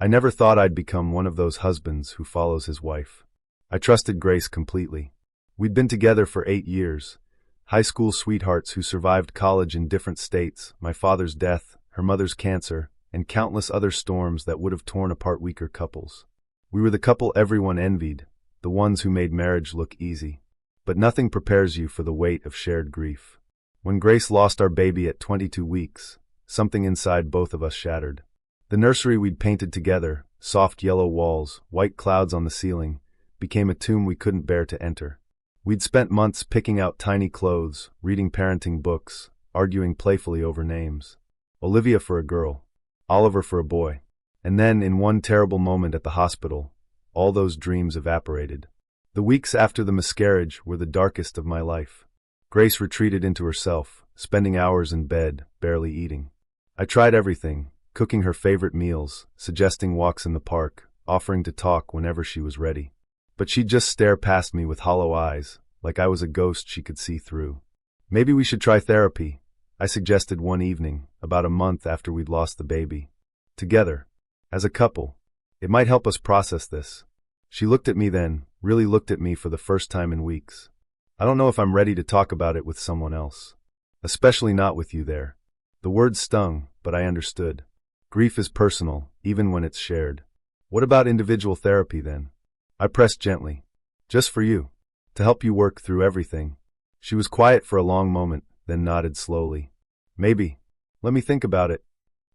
I never thought I'd become one of those husbands who follows his wife. I trusted Grace completely. We'd been together for 8 years, high school sweethearts who survived college in different states, my father's death, her mother's cancer, and countless other storms that would have torn apart weaker couples. We were the couple everyone envied, the ones who made marriage look easy. But nothing prepares you for the weight of shared grief. When Grace lost our baby at 22 weeks, something inside both of us shattered. The nursery we'd painted together, soft yellow walls, white clouds on the ceiling, became a tomb we couldn't bear to enter. We'd spent months picking out tiny clothes, reading parenting books, arguing playfully over names. Olivia for a girl, Oliver for a boy. And then, in one terrible moment at the hospital, all those dreams evaporated. The weeks after the miscarriage were the darkest of my life. Grace retreated into herself, spending hours in bed, barely eating. I tried everything, cooking her favorite meals, suggesting walks in the park, offering to talk whenever she was ready. But she'd just stare past me with hollow eyes, like I was a ghost she could see through. Maybe we should try therapy, I suggested one evening, about a month after we'd lost the baby. Together, as a couple. It might help us process this. She looked at me then, really looked at me for the first time in weeks. I don't know if I'm ready to talk about it with someone else. Especially not with you there. The words stung, but I understood. Grief is personal, even when it's shared. What about individual therapy then? I pressed gently. Just for you. To help you work through everything. She was quiet for a long moment, then nodded slowly. Maybe. Let me think about it.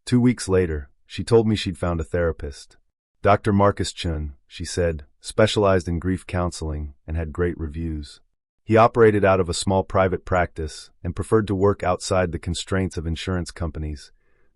2 weeks later, she told me she'd found a therapist. Dr. Marcus Chun, she said, specialized in grief counseling and had great reviews. He operated out of a small private practice and preferred to work outside the constraints of insurance companies.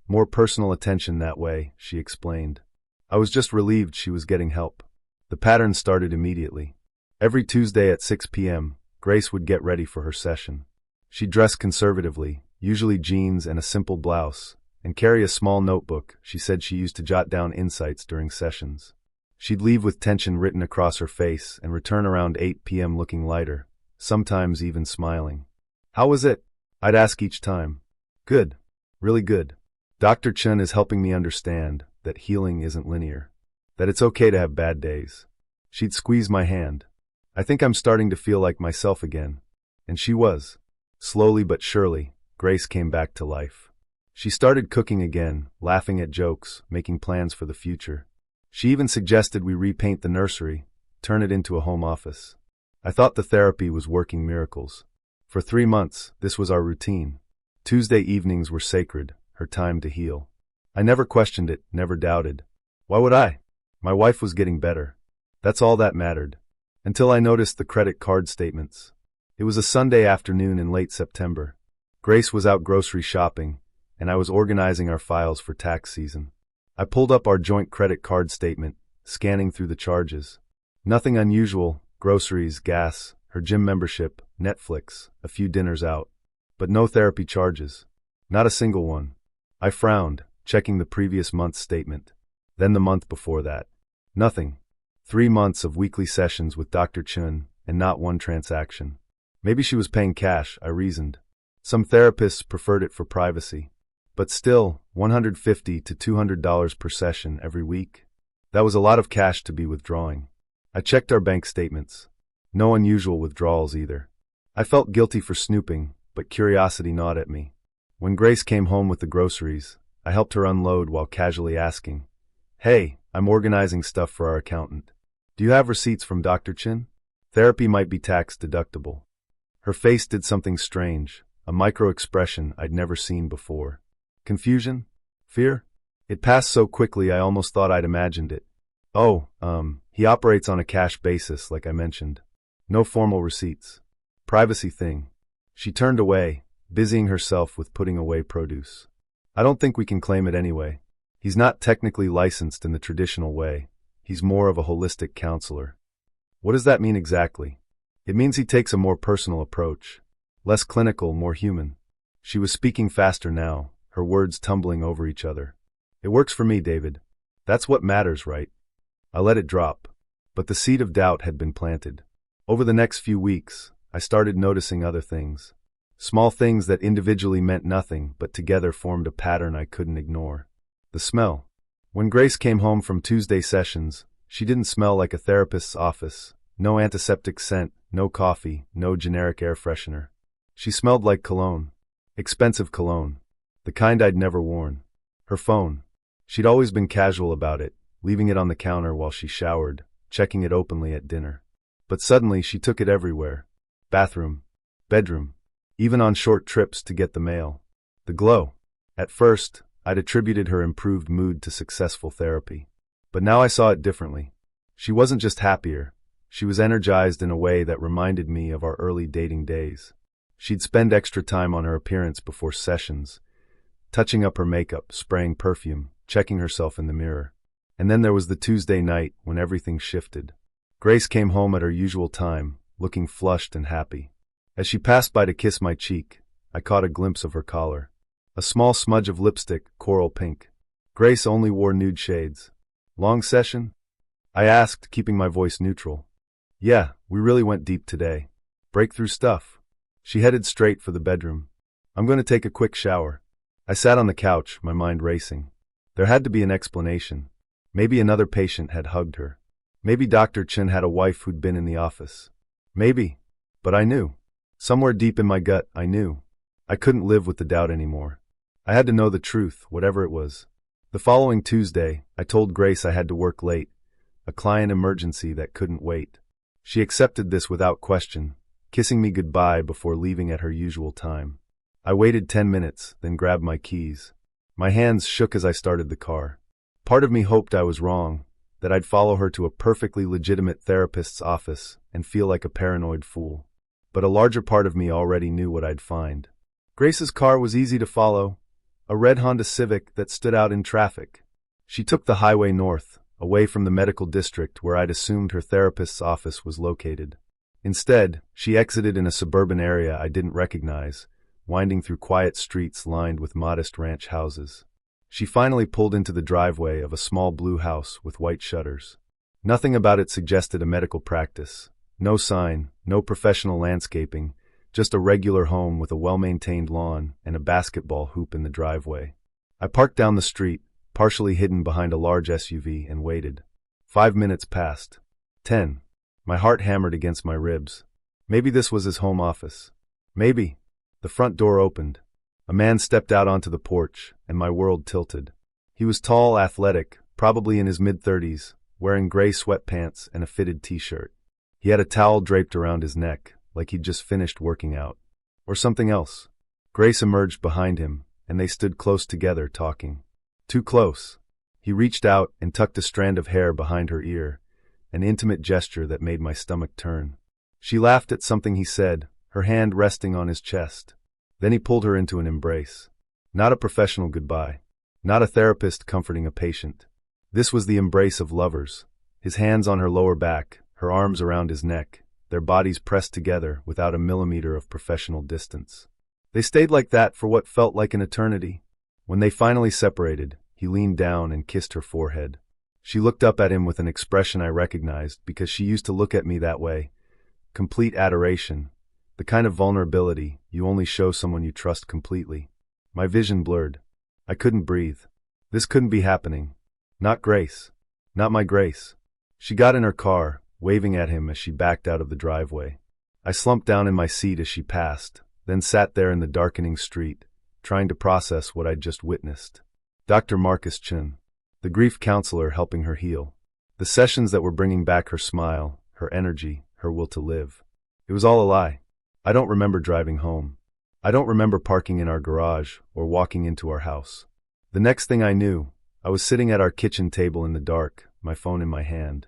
More personal attention that way, she explained. I was just relieved she was getting help. The pattern started immediately. Every Tuesday at 6 p.m., Grace would get ready for her session. She'd dress conservatively, usually jeans and a simple blouse, and carry a small notebook she said she used to jot down insights during sessions. She'd leave with tension written across her face and return around 8 p.m. looking lighter, sometimes even smiling. How was it? I'd ask each time. Good. Really good. Dr. Chun is helping me understand that healing isn't linear. That it's okay to have bad days. She'd squeeze my hand. I think I'm starting to feel like myself again. And she was. Slowly but surely, Grace came back to life. She started cooking again, laughing at jokes, making plans for the future. She even suggested we repaint the nursery, turn it into a home office. I thought the therapy was working miracles. For 3 months, this was our routine. Tuesday evenings were sacred, her time to heal. I never questioned it, never doubted. Why would I? My wife was getting better. That's all that mattered. Until I noticed the credit card statements. It was a Sunday afternoon in late September. Grace was out grocery shopping, and I was organizing our files for tax season. I pulled up our joint credit card statement, scanning through the charges. Nothing unusual, groceries, gas, her gym membership, Netflix, a few dinners out. But no therapy charges. Not a single one. I frowned, checking the previous month's statement. Then the month before that. Nothing. 3 months of weekly sessions with Dr. Chun, and not one transaction. Maybe she was paying cash, I reasoned. Some therapists preferred it for privacy. But still, $150 to $200 per session every week. That was a lot of cash to be withdrawing. I checked our bank statements. No unusual withdrawals either. I felt guilty for snooping, but curiosity gnawed at me. When Grace came home with the groceries, I helped her unload while casually asking, "Hey, I'm organizing stuff for our accountant. Do you have receipts from Dr. Chin? Therapy might be tax deductible." Her face did something strange, a micro-expression I'd never seen before. Confusion? Fear? It passed so quickly I almost thought I'd imagined it. "Oh, he operates on a cash basis, like I mentioned. No formal receipts. Privacy thing." She turned away, busying herself with putting away produce. "I don't think we can claim it anyway. He's not technically licensed in the traditional way. He's more of a holistic counselor." "What does that mean exactly?" "It means he takes a more personal approach. Less clinical, more human." She was speaking faster now, her words tumbling over each other. "It works for me, David. That's what matters, right?" I let it drop. But the seed of doubt had been planted. Over the next few weeks, I started noticing other things. Small things that individually meant nothing, but together formed a pattern I couldn't ignore. The smell. When Grace came home from Tuesday sessions, she didn't smell like a therapist's office. No antiseptic scent, no coffee, no generic air freshener. She smelled like cologne. Expensive cologne. The kind I'd never worn. Her phone. She'd always been casual about it, leaving it on the counter while she showered, checking it openly at dinner. But suddenly she took it everywhere. Bathroom. Bedroom. Even on short trips to get the mail. The glow. At first, I'd attributed her improved mood to successful therapy. But now I saw it differently. She wasn't just happier. She was energized in a way that reminded me of our early dating days. She'd spend extra time on her appearance before sessions, touching up her makeup, spraying perfume, checking herself in the mirror. And then there was the Tuesday night when everything shifted. Grace came home at her usual time, looking flushed and happy. As she passed by to kiss my cheek, I caught a glimpse of her collar. A small smudge of lipstick, coral pink. Grace only wore nude shades. Long session? I asked, keeping my voice neutral. Yeah, we really went deep today. Breakthrough stuff. She headed straight for the bedroom. I'm going to take a quick shower. I sat on the couch, my mind racing. There had to be an explanation. Maybe another patient had hugged her. Maybe Dr. Chen had a wife who'd been in the office. Maybe. But I knew. Somewhere deep in my gut, I knew. I couldn't live with the doubt anymore. I had to know the truth, whatever it was. The following Tuesday, I told Grace I had to work late, a client emergency that couldn't wait. She accepted this without question, kissing me goodbye before leaving at her usual time. I waited 10 minutes, then grabbed my keys. My hands shook as I started the car. Part of me hoped I was wrong, that I'd follow her to a perfectly legitimate therapist's office and feel like a paranoid fool. But a larger part of me already knew what I'd find. Grace's car was easy to follow, a red Honda Civic that stood out in traffic. She took the highway north, away from the medical district where I'd assumed her therapist's office was located. Instead, she exited in a suburban area I didn't recognize, winding through quiet streets lined with modest ranch houses. She finally pulled into the driveway of a small blue house with white shutters. Nothing about it suggested a medical practice. No sign, no professional landscaping, just a regular home with a well-maintained lawn and a basketball hoop in the driveway. I parked down the street, partially hidden behind a large SUV, and waited. 5 minutes passed. 10. My heart hammered against my ribs. Maybe this was his home office. Maybe. The front door opened. A man stepped out onto the porch, and my world tilted. He was tall, athletic, probably in his mid-30s, wearing gray sweatpants and a fitted t-shirt. He had a towel draped around his neck, like he'd just finished working out. Or something else. Grace emerged behind him, and they stood close together, talking. Too close. He reached out and tucked a strand of hair behind her ear, an intimate gesture that made my stomach turn. She laughed at something he said, her hand resting on his chest. Then he pulled her into an embrace. Not a professional goodbye. Not a therapist comforting a patient. This was the embrace of lovers. His hands on her lower back, her arms around his neck, their bodies pressed together without a millimeter of professional distance. They stayed like that for what felt like an eternity. When they finally separated, he leaned down and kissed her forehead. She looked up at him with an expression I recognized because she used to look at me that way. Complete adoration. The kind of vulnerability you only show someone you trust completely. My vision blurred. I couldn't breathe. This couldn't be happening. Not Grace. Not my Grace. She got in her car, waving at him as she backed out of the driveway. I slumped down in my seat as she passed, then sat there in the darkening street, trying to process what I'd just witnessed. Dr. Marcus Chen, the grief counselor helping her heal. The sessions that were bringing back her smile, her energy, her will to live. It was all a lie. I don't remember driving home. I don't remember parking in our garage or walking into our house. The next thing I knew, I was sitting at our kitchen table in the dark, my phone in my hand.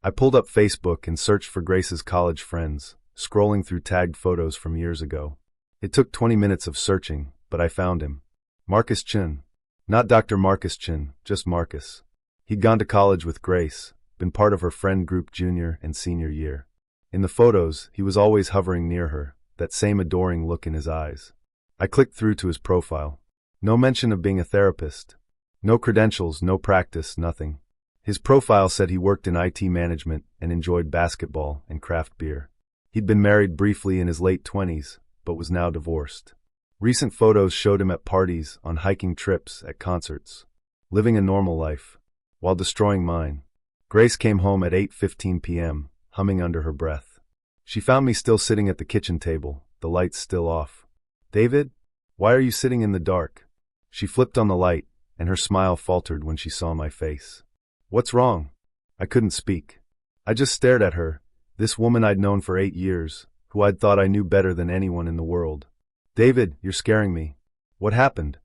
I pulled up Facebook and searched for Grace's college friends, scrolling through tagged photos from years ago. It took 20 minutes of searching, but I found him. Marcus Chen. Not Dr. Marcus Chen, just Marcus. He'd gone to college with Grace, been part of her friend group junior and senior year. In the photos, he was always hovering near her, that same adoring look in his eyes. I clicked through to his profile. No mention of being a therapist. No credentials, no practice, nothing. His profile said he worked in IT management and enjoyed basketball and craft beer. He'd been married briefly in his late 20s, but was now divorced. Recent photos showed him at parties, on hiking trips, at concerts. Living a normal life. while destroying mine. Grace came home at 8:15 p.m., humming under her breath. She found me still sitting at the kitchen table, the lights still off. "David, why are you sitting in the dark?" She flipped on the light, and her smile faltered when she saw my face. "What's wrong?" I couldn't speak. I just stared at her, this woman I'd known for 8 years, who I'd thought I knew better than anyone in the world. "David, you're scaring me. What happened?"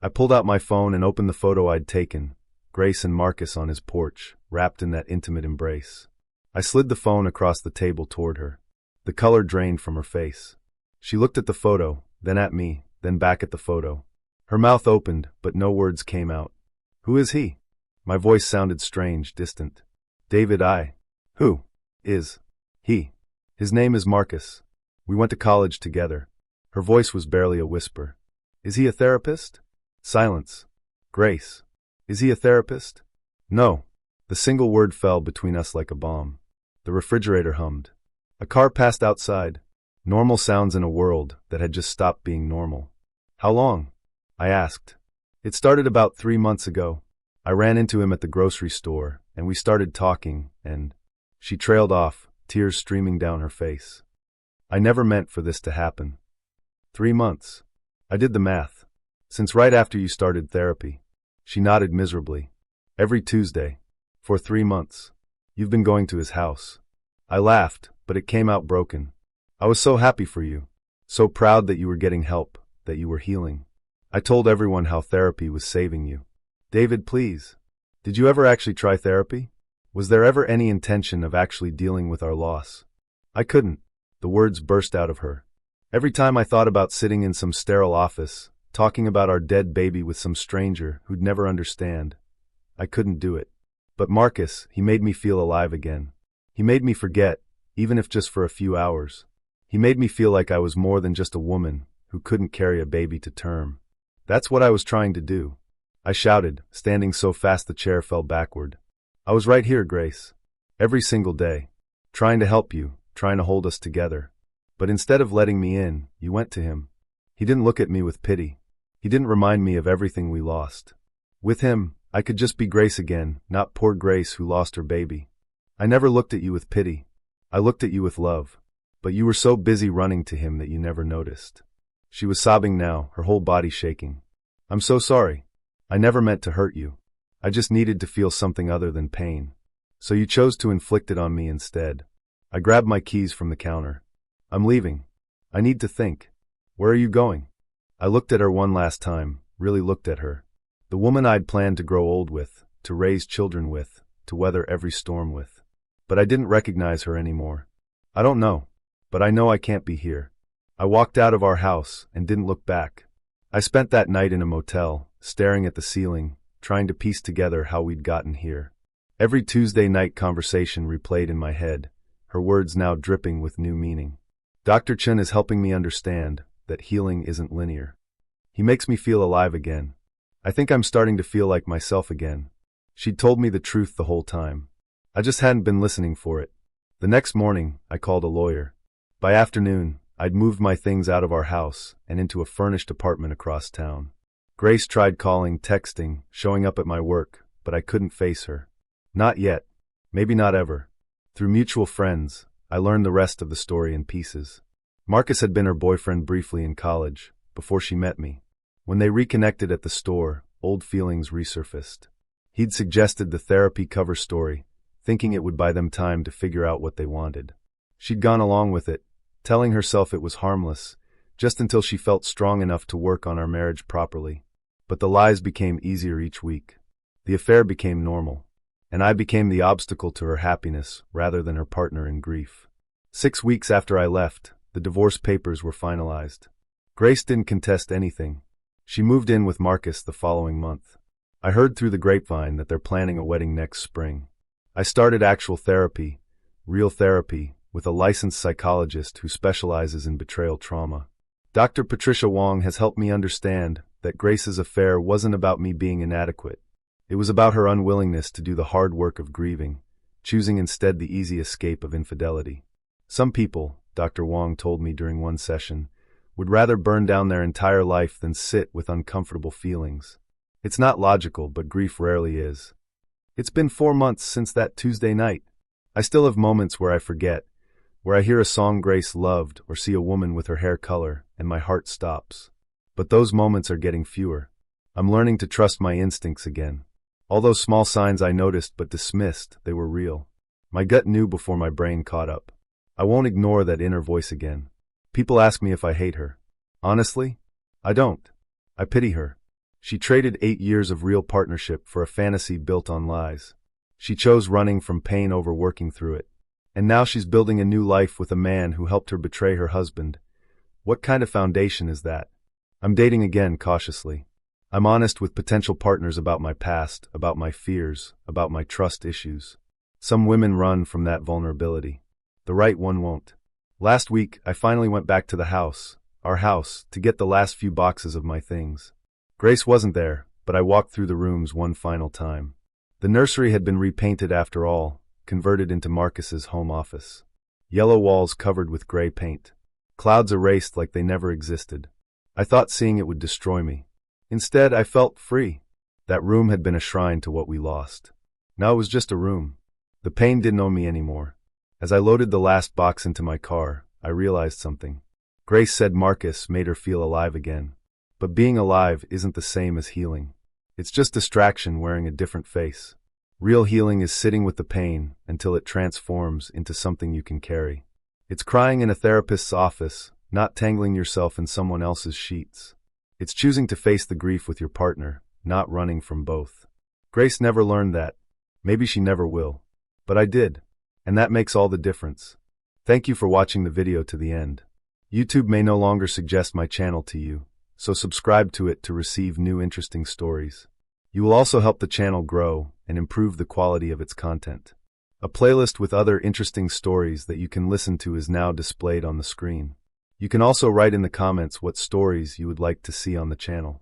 I pulled out my phone and opened the photo I'd taken, Grace and Marcus on his porch, wrapped in that intimate embrace. I slid the phone across the table toward her. The color drained from her face. She looked at the photo, then at me, then back at the photo. Her mouth opened, but no words came out. "Who is he?" My voice sounded strange, distant. "David, Who is he? His name is Marcus. We went to college together." Her voice was barely a whisper. "Is he a therapist?" Silence. "Grace, is he a therapist?" "No." The single word fell between us like a bomb. The refrigerator hummed. A car passed outside. Normal sounds in a world that had just stopped being normal. "How long?" I asked. "It started about 3 months ago. I ran into him at the grocery store, and we started talking, and..." She trailed off, tears streaming down her face. "I never meant for this to happen." 3 months. I did the math. Since right after you started therapy. She nodded miserably. "Every Tuesday. For 3 months. You've been going to his house." I laughed, but it came out broken. "I was so happy for you. So proud that you were getting help, that you were healing. I told everyone how therapy was saving you." "David, please. Did you ever actually try therapy? Was there ever any intention of actually dealing with our loss?" I couldn't. The words burst out of her. Every time I thought about sitting in some sterile office, talking about our dead baby with some stranger who'd never understand, I couldn't do it. But Marcus, he made me feel alive again. He made me forget, even if just for a few hours. He made me feel like I was more than just a woman who couldn't carry a baby to term. That's what I was trying to do. I shouted, standing so fast the chair fell backward. "I was right here, Grace. Every single day. Trying to help you, trying to hold us together. But instead of letting me in, you went to him. He didn't look at me with pity. He didn't remind me of everything we lost. With him, I could just be Grace again, not poor Grace who lost her baby. I never looked at you with pity. I looked at you with love. But you were so busy running to him that you never noticed." She was sobbing now, her whole body shaking. "I'm so sorry. I never meant to hurt you. I just needed to feel something other than pain. So you chose to inflict it on me instead." I grabbed my keys from the counter. "I'm leaving. I need to think." "Where are you going?" I looked at her one last time, really looked at her. The woman I'd planned to grow old with, to raise children with, to weather every storm with. But I didn't recognize her anymore. "I don't know. But I know I can't be here." I walked out of our house and didn't look back. I spent that night in a motel, staring at the ceiling, trying to piece together how we'd gotten here. Every Tuesday night conversation replayed in my head, her words now dripping with new meaning. Dr. Chen is helping me understand that healing isn't linear. He makes me feel alive again. I think I'm starting to feel like myself again. She'd told me the truth the whole time. I just hadn't been listening for it. The next morning, I called a lawyer. By afternoon, I'd moved my things out of our house and into a furnished apartment across town. Grace tried calling, texting, showing up at my work, but I couldn't face her. Not yet. Maybe not ever. Through mutual friends, I learned the rest of the story in pieces. Marcus had been her boyfriend briefly in college, before she met me. When they reconnected at the store, old feelings resurfaced. He'd suggested the therapy cover story, thinking it would buy them time to figure out what they wanted. She'd gone along with it, telling herself it was harmless, just until she felt strong enough to work on our marriage properly. But the lies became easier each week. The affair became normal, and I became the obstacle to her happiness rather than her partner in grief. 6 weeks after I left, the divorce papers were finalized. Grace didn't contest anything. She moved in with Marcus the following month. I heard through the grapevine that they're planning a wedding next spring. I started actual therapy, real therapy, with a licensed psychologist who specializes in betrayal trauma. Dr. Patricia Wong has helped me understand that Grace's affair wasn't about me being inadequate. It was about her unwillingness to do the hard work of grieving, choosing instead the easy escape of infidelity. Some people, Dr. Wong told me during one session, would rather burn down their entire life than sit with uncomfortable feelings. It's not logical, but grief rarely is. It's been 4 months since that Tuesday night. I still have moments where I forget, where I hear a song Grace loved or see a woman with her hair color, and my heart stops. But those moments are getting fewer. I'm learning to trust my instincts again. All those small signs I noticed but dismissed, they were real. My gut knew before my brain caught up. I won't ignore that inner voice again. People ask me if I hate her. Honestly, I don't. I pity her. She traded 8 years of real partnership for a fantasy built on lies. She chose running from pain over working through it. And now she's building a new life with a man who helped her betray her husband. What kind of foundation is that? I'm dating again cautiously. I'm honest with potential partners about my past, about my fears, about my trust issues. Some women run from that vulnerability. The right one won't. Last week, I finally went back to the house, our house, to get the last few boxes of my things. Grace wasn't there, but I walked through the rooms one final time. The nursery had been repainted after all, converted into Marcus's home office. Yellow walls covered with gray paint. Clouds erased like they never existed. I thought seeing it would destroy me. Instead, I felt free. That room had been a shrine to what we lost. Now it was just a room. The pain didn't own me anymore. As I loaded the last box into my car, I realized something. Grace said Marcus made her feel alive again. But being alive isn't the same as healing. It's just distraction wearing a different face. Real healing is sitting with the pain until it transforms into something you can carry. It's crying in a therapist's office, not tangling yourself in someone else's sheets. It's choosing to face the grief with your partner, not running from both. Grace never learned that. Maybe she never will. But I did. And that makes all the difference. Thank you for watching the video to the end. YouTube may no longer suggest my channel to you, so subscribe to it to receive new interesting stories. You will also help the channel grow and improve the quality of its content. A playlist with other interesting stories that you can listen to is now displayed on the screen. You can also write in the comments what stories you would like to see on the channel.